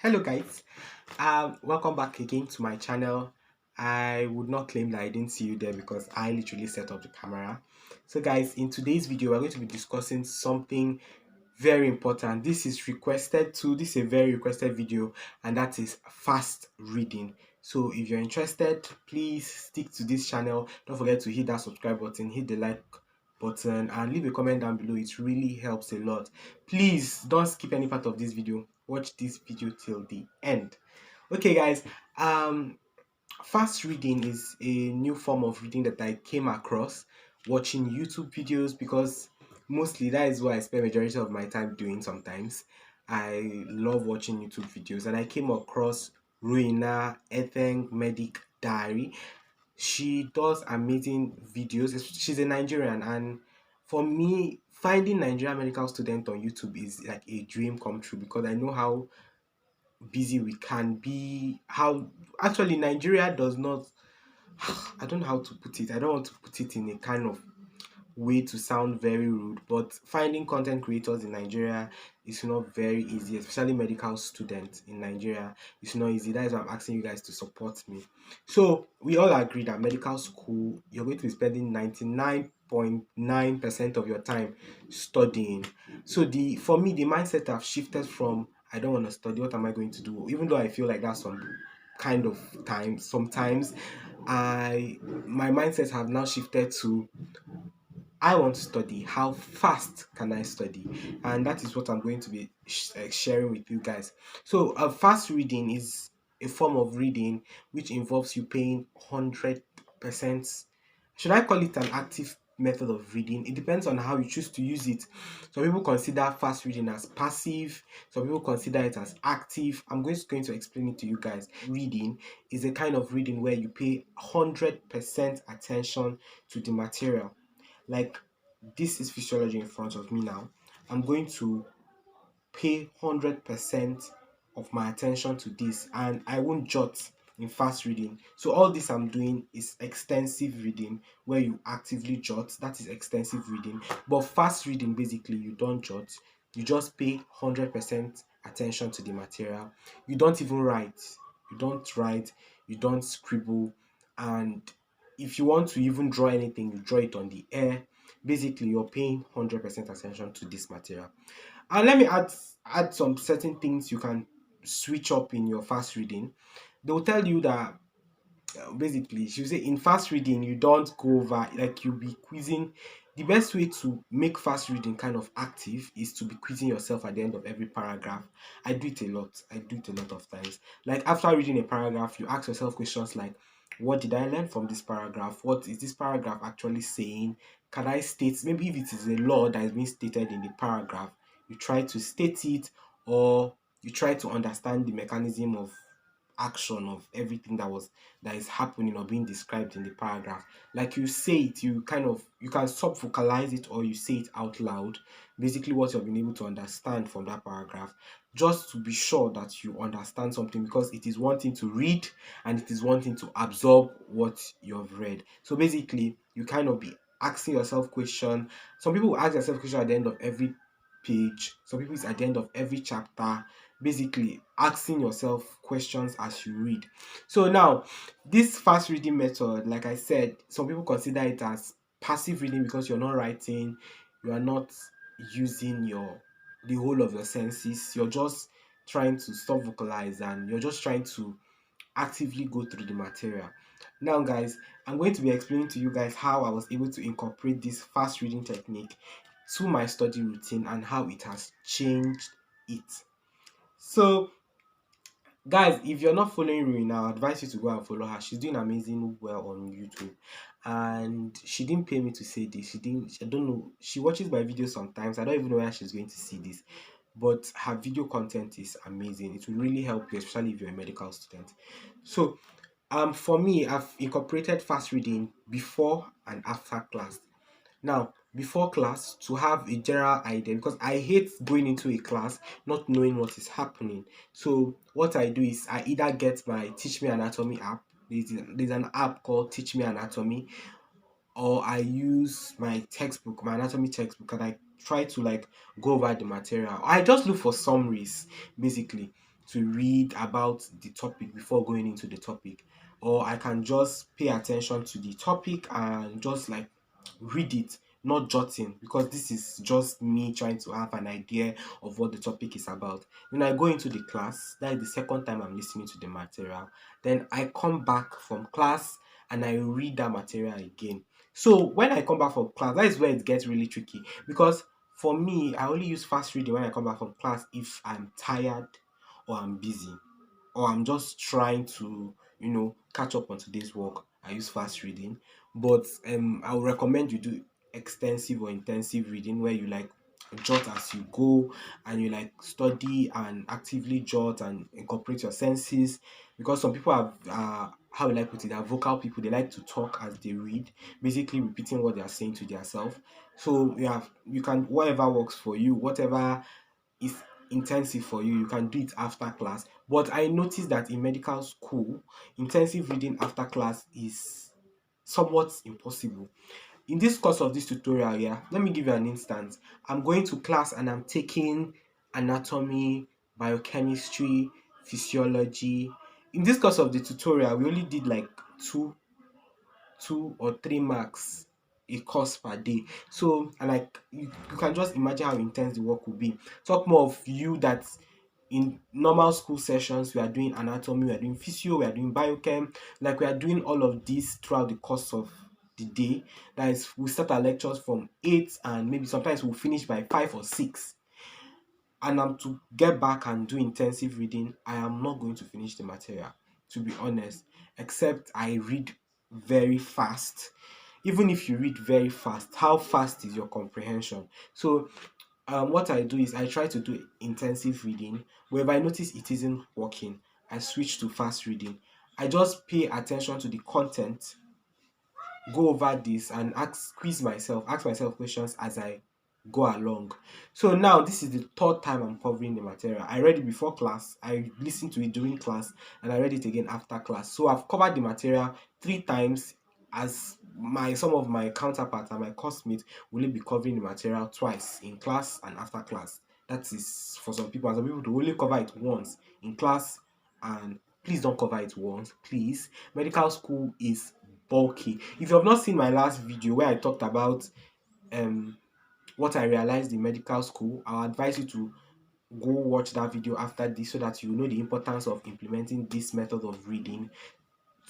Hello guys, welcome back again to my channel. I would not claim that I didn't see you there because I literally set up the camera. So guys, in today's video we're going to be discussing something very important. This is a very requested video, and that is fast reading. So if you're interested, please stick to this channel. Don't forget to hit that subscribe button, hit the like button, and leave a comment down below. It really helps a lot. Please don't skip any part of this video. Watch this video till the end. Okay guys, fast reading is a new form of reading that I came across watching YouTube videos, because mostly that is what I spend majority of my time doing. Sometimes I love watching YouTube videos, and I came across Ruina Etheng Medic Diary. She does amazing videos. She's a Nigerian, and for me, finding Nigerian medical student on YouTube is like a dream come true, because I know how busy we can be. How actually Nigeria does not, I don't know how to put it. I don't want to put it in a kind of way to sound very rude, but finding content creators in Nigeria is not very easy, especially medical students in Nigeria. It's not easy. That is why I'm asking you guys to support me. So we all agree that medical school, you're going to be spending 99.9% of your time studying. So the for me, the mindset have shifted from I don't want to study, what am I going to do? Even though I feel like that's some kind of time sometimes, I my mindset have now shifted to I want to study. How fast can I study? And that is what I'm going to be sharing with you guys. So, fast reading is a form of reading which involves you paying 100%. Should I call it an active method of reading? It depends on how you choose to use it. Some people consider fast reading as passive, some people consider it as active. I'm going to explain it to you guys. Reading is a kind of reading where you pay 100% attention to the material. Like, this is physiology in front of me now. I'm going to pay 100% of my attention to this, and I won't jot in fast reading. So all this I'm doing is extensive reading, where you actively jot. That is extensive reading. But fast reading, basically, you don't jot. You just pay 100% attention to the material. You don't even write. You don't scribble. And if you want to even draw anything, you draw it on the air. Basically, you're paying 100% attention to this material. And let me add some certain things you can switch up in your fast reading. They will tell you that basically, she will say in fast reading you don't go over, like, you'll be quizzing. The best way to make fast reading kind of active is to be quizzing yourself at the end of every paragraph. I do it a lot. I do it a lot of times. Like, after reading a paragraph, you ask yourself questions like, what did I learn from this paragraph? What is this paragraph actually saying? Can I state, maybe if it is a law that is being stated in the paragraph, you try to state it, or you try to understand the mechanism of action of everything that is happening or being described in the paragraph. Like, you say it, you can sub vocalize it, or you say it out loud, basically what you've been able to understand from that paragraph, just to be sure that you understand something, because it is one thing to read and it is one thing to absorb what you've read. So basically, you kind of be asking yourself question. Some people will ask themselves question at the end of every page, some people it's at the end of every chapter, basically asking yourself questions as you read. So now, this fast reading method, like I said, some people consider it as passive reading, because you're not writing, you are not using the whole of your senses, you're just trying to stop vocalize, and you're just trying to actively go through the material. Now guys, I'm going to be explaining to you guys how I was able to incorporate this fast reading technique to my study routine and how it has changed it. So guys, if you're not following Ruina, I advise you to go and follow her. She's doing amazing well on YouTube. And she didn't pay me to say this. I don't know. She watches my videos sometimes. I don't even know where she's going to see this. But her video content is amazing. It will really help you, especially if you're a medical student. So for me, I've incorporated fast reading before and after class. Now, before class, to have a general idea, because I hate going into a class not knowing what is happening. So what I do is I either get my Teach Me Anatomy app. There's an app called Teach Me Anatomy, or I use my textbook, my anatomy textbook, and I try to like go over the material. I just look for summaries, basically. to read about the topic before going into the topic, or I can just pay attention to the topic and just like read it, not jotting, because this is just me trying to have an idea of what the topic is about. Then I go into the class. That is the second time I'm listening to the material. Then I come back from class and I read that material again. So when I come back from class, that is where it gets really tricky, because for me, I only use fast reading when I come back from class if I'm tired or I'm busy or I'm just trying to, catch up on today's work. I use fast reading. But I would recommend you do extensive or intensive reading where you like jot as you go and you like study and actively jot and incorporate your senses, because some people have how will I put it, are vocal people. They like to talk as they read, basically repeating what they are saying to themselves. So you can, whatever works for you, whatever is intensive for you, you can do it after class. But I noticed that in medical school, intensive reading after class is somewhat impossible. In this course of this tutorial here, let me give you an instance. I'm going to class and I'm taking anatomy, biochemistry, physiology. In this course of the tutorial, we only did like two or three marks a course per day. So, and like you can just imagine how intense the work will be. Talk more of you that in normal school sessions we are doing anatomy, we are doing physio, we are doing biochem, like we are doing all of this throughout the course of the day. That is, we start our lectures from 8 and maybe sometimes we'll finish by 5 or 6. And I'm to get back and do intensive reading, I am not going to finish the material, to be honest, except I read very fast. Even if you read very fast, how fast is your comprehension? So what I do is I try to do intensive reading, but if I notice it isn't working, I switch to fast reading. I just pay attention to the content, go over this and ask myself questions as I go along. So now this is the third time I'm covering the material. I read it before class, I listened to it during class, and I read it again after class. So I've covered the material 3 times, as my some of my counterparts and my classmates will be covering the material twice in class and after class. That is for some people, and some people do only cover it once in class. And please don't cover it once, please. Medical school is bulky. If you have not seen my last video where I talked about um what I realized in medical school, I'll advise you to go watch that video after this so that you know the importance of implementing this method of reading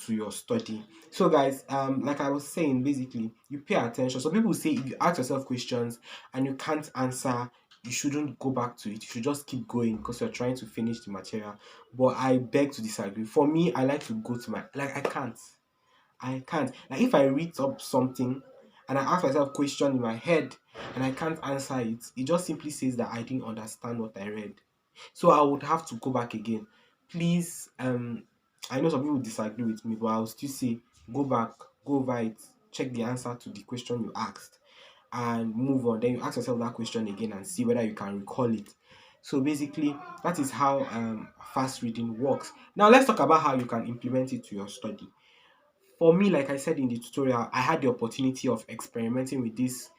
to your study. So guys, like I was saying, basically you pay attention. So people say if you ask yourself questions and you can't answer, you shouldn't go back to it. You should just keep going because you're trying to finish the material. But I beg to disagree. For me, I like to go to my, like, I can't. Like if I read up something and I ask myself a question in my head and I can't answer it, it just simply says that I didn't understand what I read. So I would have to go back again. Please, I know some people disagree with me, but I'll still say go back, go over it, check the answer to the question you asked, and move on. Then you ask yourself that question again and see whether you can recall it. So basically, that is how fast reading works. Now let's talk about how you can implement it to your study. For me, like I said in the tutorial, I had the opportunity of experimenting with this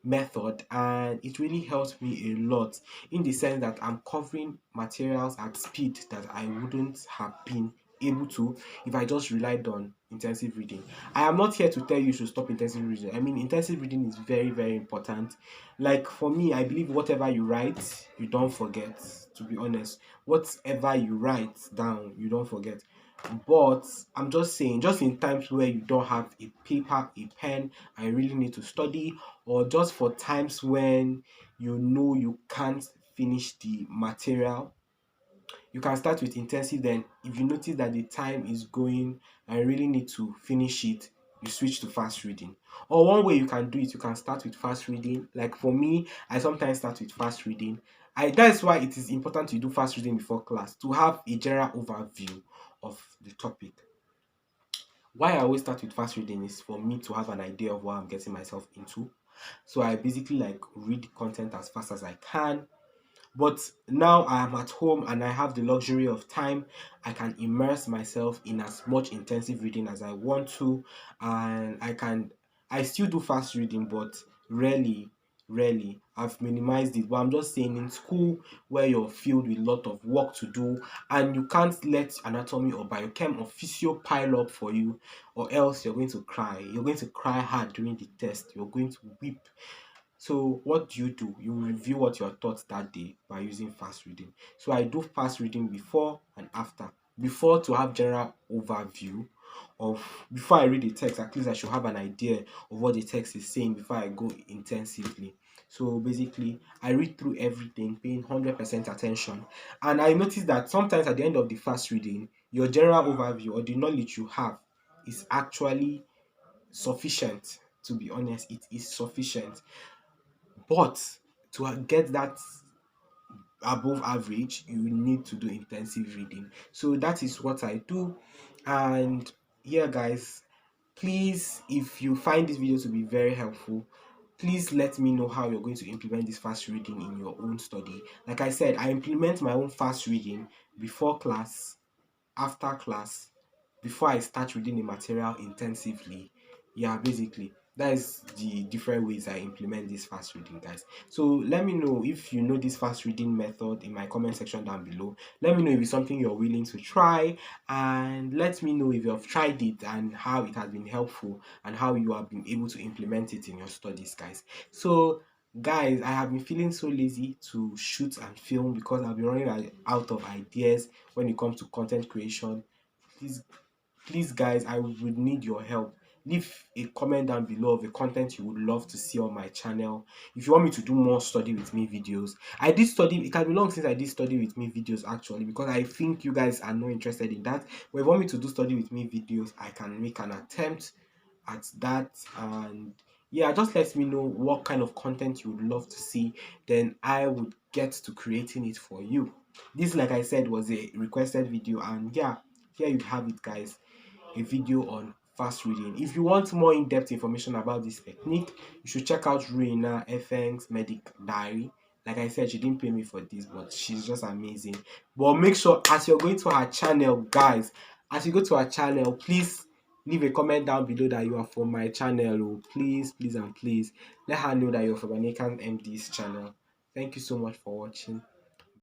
method and it really helped me a lot, in the sense that I'm covering materials at speed that I wouldn't have been able to if I just relied on intensive reading. I am not here to tell you to stop intensive reading. I mean, intensive reading is very, very important. Like for me, I believe whatever you write, you don't forget, to be honest. Whatever you write down, you don't forget. But I'm just saying, just in times where you don't have a paper, a pen, and you really need to study, or just for times when you know you can't finish the material, you can start with intensive. Then if you notice that the time is going and you really need to finish it, you switch to fast reading. Or one way you can do it, you can start with fast reading. Like for me, I sometimes start with fast reading. That's why it is important to do fast reading before class, to have a general overview of the topic. Why I always start with fast reading is for me to have an idea of what I'm getting myself into. So I basically like read the content as fast as I can. But now I am at home and I have the luxury of time. I can immerse myself in as much intensive reading as I want to, and I still do fast reading, but rarely. Rarely. I've minimized it, but I'm just saying in school where you're filled with a lot of work to do and you can't let anatomy or biochem or physio pile up for you, or else you're going to cry. You're going to cry hard during the test. You're going to weep. So what do? You review what you taught that day by using fast reading. So I do fast reading before and after. Before, to have general overview of, before I read the text, at least I should have an idea of what the text is saying before I go intensively. So basically, I read through everything, paying 100% attention. And I notice that sometimes at the end of the fast reading, your general overview or the knowledge you have is actually sufficient. To be honest, it is sufficient. But to get that above average, you need to do intensive reading. So that is what I do. And yeah, guys, please, if you find this video to be very helpful, please let me know how you're going to implement this fast reading in your own study. Like I said, I implement my own fast reading before class, after class, before I start reading the material intensively. Yeah, basically, that is the different ways I implement this fast reading, guys. So let me know if you know this fast reading method in my comment section down below. Let me know if it's something you're willing to try, and let me know if you have tried it and how it has been helpful and how you have been able to implement it in your studies, guys. So guys, I have been feeling so lazy to shoot and film because I've been running out of ideas when it comes to content creation. Please, please guys, I would need your help. Leave a comment down below of the content you would love to see on my channel. If you want me to do more study with me videos, I did study, it can be long since I did study with me videos actually, because I think you guys are not interested in that. But if you want me to do study with me videos, I can make an attempt at that. And yeah, just let me know what kind of content you would love to see, then I would get to creating it for you. This, like I said, was a requested video, and yeah, here you have it, guys, a video on fast reading. If you want more in-depth information about this technique, you should check out Ruina Efeng's Medic Diary. Like I said, she didn't pay me for this, but she's just amazing. But make sure as you're going to her channel, guys, as you go to her channel, please leave a comment down below that you are from my channel. Oh, please, please, and please let her know that you're from Anikan MD's channel. Thank you so much for watching.